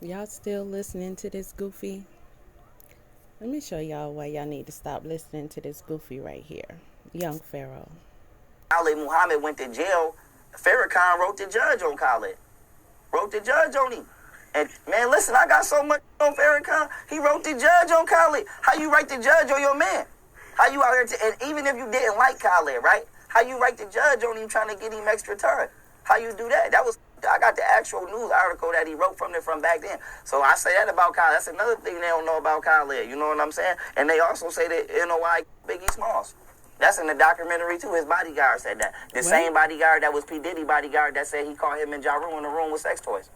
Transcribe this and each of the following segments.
Y'all still listening to this goofy? Let me show y'all why y'all need to stop listening to this goofy right here. Young Pharaoh. Khalid Muhammad went to jail. Farrakhan wrote the judge on Khalid. Wrote the judge on him. And man, listen, I got so much on Farrakhan. He wrote the judge on Khalid. How you write the judge on your man? How you out here and even if you didn't like Khalid, right? How you write the judge on him trying to get him extra time? How you do that? I got the actual news article that he wrote from back then. So I say that about Khalid. That's another thing they don't know about Khalid. You know what I'm saying? And they also say that NOI Biggie Smalls. That's in the documentary too. His bodyguard said that. The same bodyguard that was P. Diddy bodyguard that said he caught him and Ja Rule in the room with sex toys.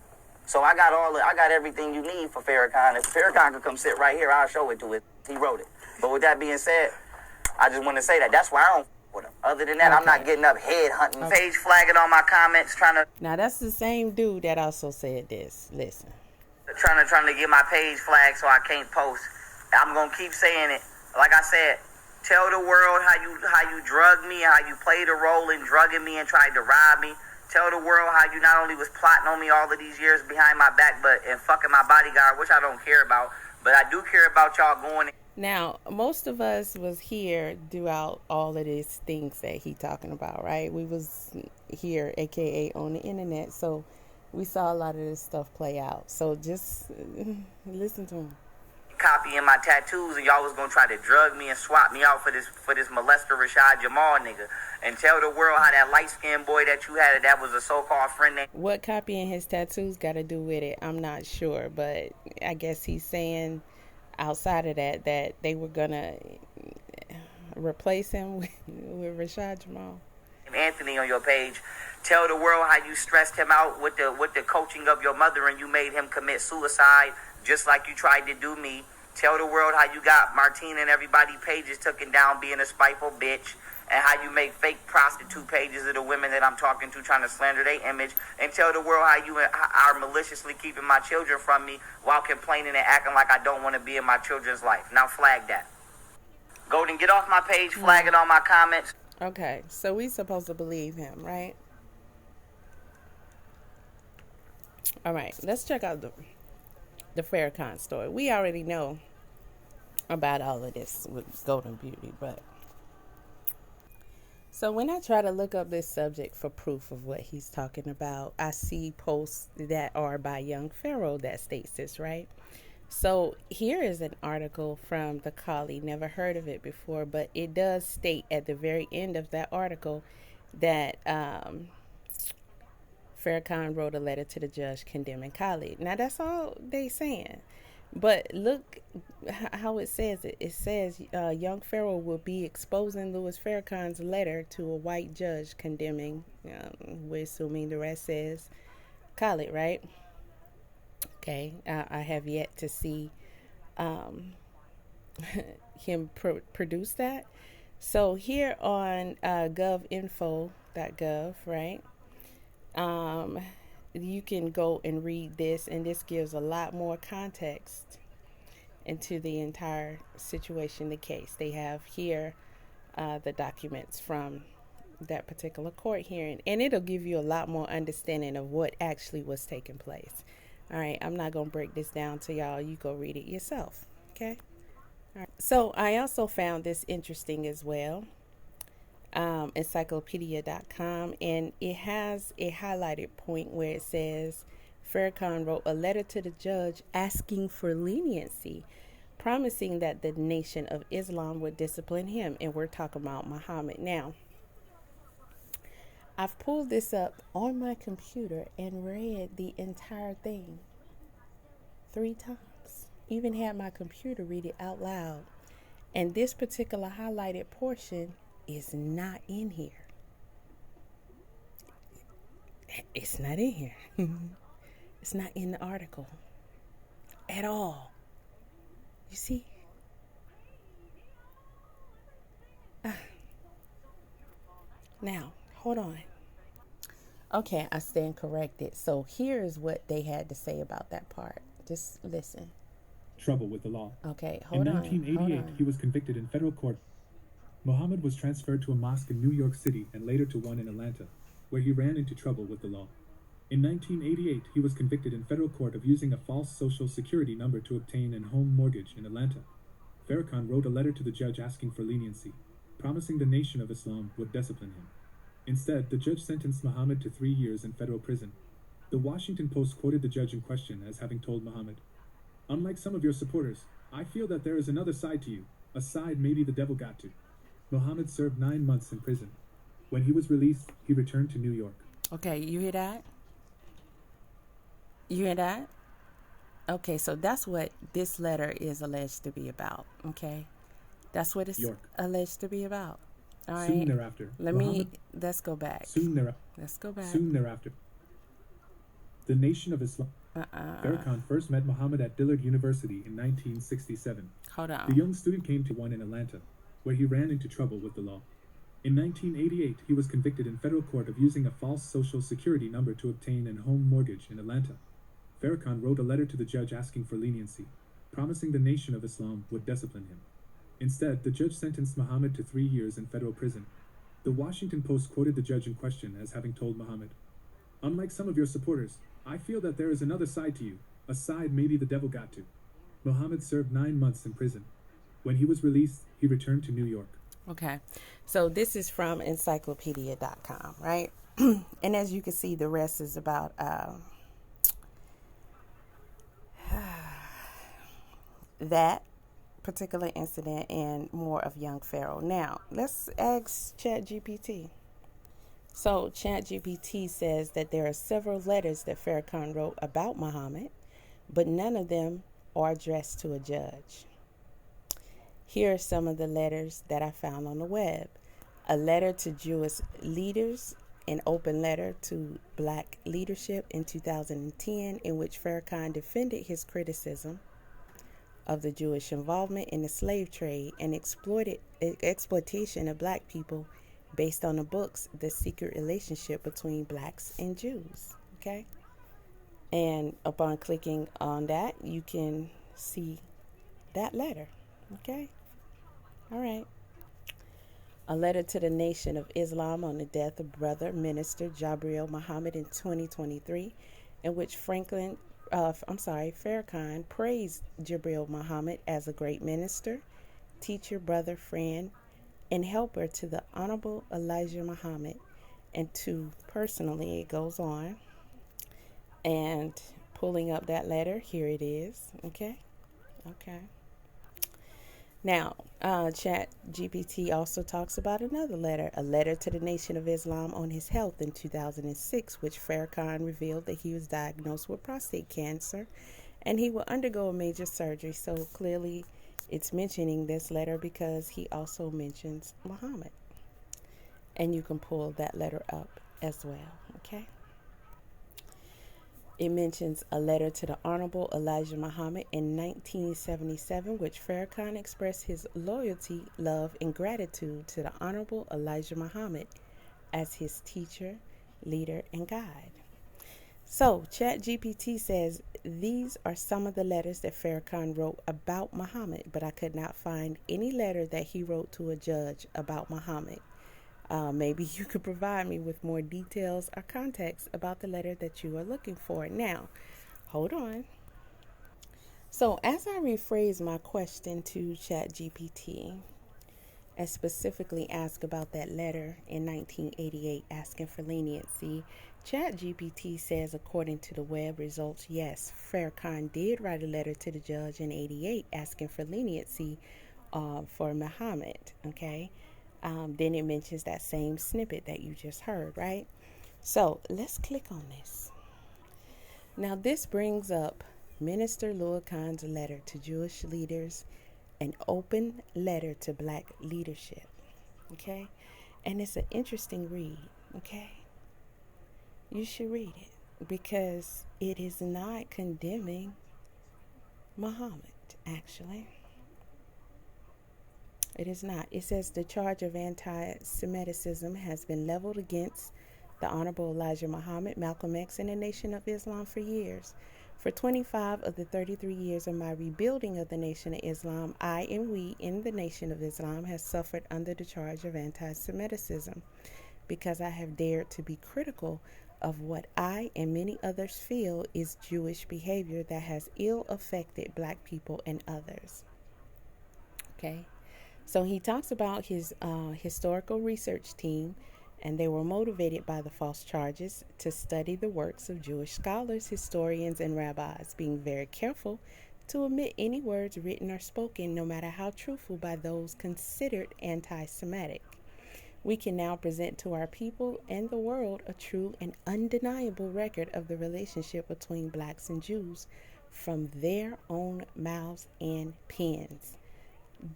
So I got everything you need for Farrakhan. If Farrakhan could come sit right here, I'll show it to it. He wrote it. But with that being said, I just want to say that. That's why I don't with him. Other than that, I'm not getting up head hunting, page flagging on my comments, trying to. Now that's the same dude that also said this. Listen. Trying to get my page flagged so I can't post. I'm gonna keep saying it. Like I said, tell the world how you drugged me, how you played a role in drugging me and tried to rob me. Tell the world how you not only was plotting on me all of these years behind my back, but and fucking my bodyguard, which I don't care about. But I do care about y'all going. Now, most of us was here throughout all of these things that he talking about, right? We was here, aka on the internet, so we saw a lot of this stuff play out. So just listen to him. Copying my tattoos, and y'all was gonna try to drug me and swap me out for this molester Rashad Jamal nigga, and tell the world how that light skinned boy that you had that was a so-called friend name. What copying his tattoos got to do with it, I'm not sure, but I guess he's saying outside of that they were gonna replace him with Rashad Jamal. Anthony on your page. Tell the world how you stressed him out with the coaching of your mother and you made him commit suicide just like you tried to do me. Tell the world how you got Martine and everybody pages taken down being a spiteful bitch, and how you make fake prostitute pages of the women that I'm talking to trying to slander their image, and tell the world how you are maliciously keeping my children from me while complaining and acting like I don't want to be in my children's life. Now flag that. Golden, get off my page, flag it on my comments. Okay, so we supposed to believe him, right? All right, let's check out the Farrakhan story. We already know about all of this with Golden Beauty, but so when I try to look up this subject for proof of what he's talking about, I see posts that are by Young Pharaoh that states this, right? So here is an article from the Khalid. Never heard of it before, but it does state at the very end of that article that Farrakhan wrote a letter to the judge condemning Khalid. Now that's all they saying. But look how it says it. It says Young Pharaoh will be exposing Louis Farrakhan's letter to a white judge condemning, we're assuming the rest says Khalid, right? Okay, I have yet to see him produce that. So here on govinfo.gov, right? You can go and read this, and this gives a lot more context into the entire situation, the case. They have here the documents from that particular court hearing, and it'll give you a lot more understanding of what actually was taking place. All right, I'm not going to break this down to y'all. You go read it yourself, okay? All right. So I also found this interesting as well. Encyclopedia.com, and it has a highlighted point where it says Farrakhan wrote a letter to the judge asking for leniency, promising that the Nation of Islam would discipline him. And we're talking about Muhammad. Now, I've pulled this up on my computer and read the entire thing 3 times. Even had my computer read it out loud. And this particular highlighted portion is not in here. It's not in here. It's not in the article at all. You see? Now, hold on. Okay, I stand corrected. So here's what they had to say about that part. Just listen. Trouble with the law. Okay, hold on. In 1988, he was convicted in federal court. Muhammad was transferred to a mosque in New York City and later to one in Atlanta, where he ran into trouble with the law. In 1988, he was convicted in federal court of using a false social security number to obtain a home mortgage in Atlanta. Farrakhan wrote a letter to the judge asking for leniency, promising the Nation of Islam would discipline him. Instead, the judge sentenced Muhammad to 3 years in federal prison. The Washington Post quoted the judge in question as having told Muhammad, "Unlike some of your supporters, I feel that there is another side to you, a side maybe the devil got to." Muhammad served 9 months in prison. When he was released, he returned to New York. Okay, you hear that? You hear that? Okay, so that's what this letter is alleged to be about. Okay, that's what it's York. alleged to be about. All right. Soon thereafter, Let's go back. Let's go back. Soon thereafter, the Nation of Islam. Farrakhan first met Muhammad at Dillard University in 1967. Hold on. The young student came to one in Atlanta, where he ran into trouble with the law. In 1988, he was convicted in federal court of using a false social security number to obtain a home mortgage in Atlanta. Farrakhan wrote a letter to the judge asking for leniency, promising the Nation of Islam would discipline him. Instead, the judge sentenced Muhammad to 3 years in federal prison. The Washington Post quoted the judge in question as having told Muhammad, "Unlike some of your supporters, I feel that there is another side to you, a side maybe the devil got to." Muhammad served 9 months in prison. When he was released, he returned to New York. Okay, so this is from encyclopedia.com, right? And as you can see, the rest is about that particular incident and more of young Pharaoh. Now, let's ask ChatGPT. So ChatGPT says that there are several letters that Farrakhan wrote about Muhammad, but none of them are addressed to a judge. Here are some of the letters that I found on the web. A letter to Jewish leaders, an open letter to black leadership in 2010, in which Farrakhan defended his criticism of the Jewish involvement in the slave trade and exploitation of black people based on the books The Secret Relationship Between Blacks and Jews. Okay, and upon clicking on that, you can see that letter. Okay, all right. A letter to the Nation of Islam on the death of brother minister Jabril Muhammad in 2023, in which Farrakhan praised Jabril Muhammad as a great minister, teacher, brother, friend, and helper to the Honorable Elijah Muhammad, and to personally, it goes on. And pulling up that letter, here it is. Okay. Now, ChatGPT also talks about another letter, a letter to the Nation of Islam on his health in 2006, which Farrakhan revealed that he was diagnosed with prostate cancer and he will undergo a major surgery. So clearly it's mentioning this letter because he also mentions Muhammad. And you can pull that letter up as well, okay? It mentions a letter to the Honorable Elijah Muhammad in 1977, which Farrakhan expressed his loyalty, love, and gratitude to the Honorable Elijah Muhammad as his teacher, leader, and guide. So, ChatGPT says these are some of the letters that Farrakhan wrote about Muhammad, but I could not find any letter that he wrote to a judge about Muhammad. Maybe you could provide me with more details or context about the letter that you are looking for. Now, hold on. So as I rephrase my question to ChatGPT and specifically ask about that letter in 1988 asking for leniency, ChatGPT says, according to the web results, yes, Farrakhan did write a letter to the judge in 88 asking for leniency for Muhammad, okay? Then it mentions that same snippet that you just heard, right? So let's click on this. Now this brings up Minister Louis Khan's letter to Jewish leaders, an open letter to black leadership, okay? And it's an interesting read, okay? You should read it because it is not condemning Muhammad, actually. It is not. It says the charge of anti-Semitism has been leveled against the Honorable Elijah Muhammad, Malcolm X, and the Nation of Islam for years. For 25 of the 33 years of my rebuilding of the Nation of Islam, I and we in the Nation of Islam have suffered under the charge of anti-Semitism because I have dared to be critical of what I and many others feel is Jewish behavior that has ill affected black people and others. Okay, so he talks about his historical research team, and they were motivated by the false charges to study the works of Jewish scholars, historians, and rabbis, being very careful to omit any words written or spoken, no matter how truthful, by those considered anti Semitic. We can now present to our people and the world a true and undeniable record of the relationship between blacks and Jews from their own mouths and pens.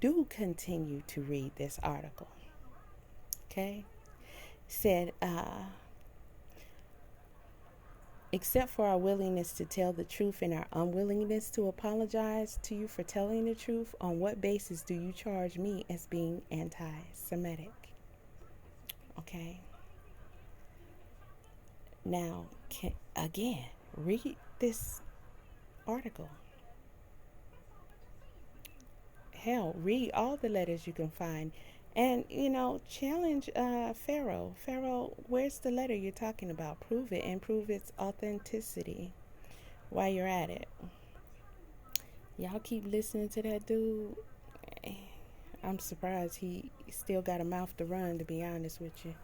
Do continue to read this article. Okay? Said, except for our willingness to tell the truth and our unwillingness to apologize to you for telling the truth, on what basis do you charge me as being anti-Semitic? Okay. Now, again, read this article. Hell, read all the letters you can find. And, challenge Pharaoh. Pharaoh, where's the letter you're talking about? Prove it and prove its authenticity while you're at it. Y'all keep listening to that dude. I'm surprised he still got a mouth to run, to be honest with you.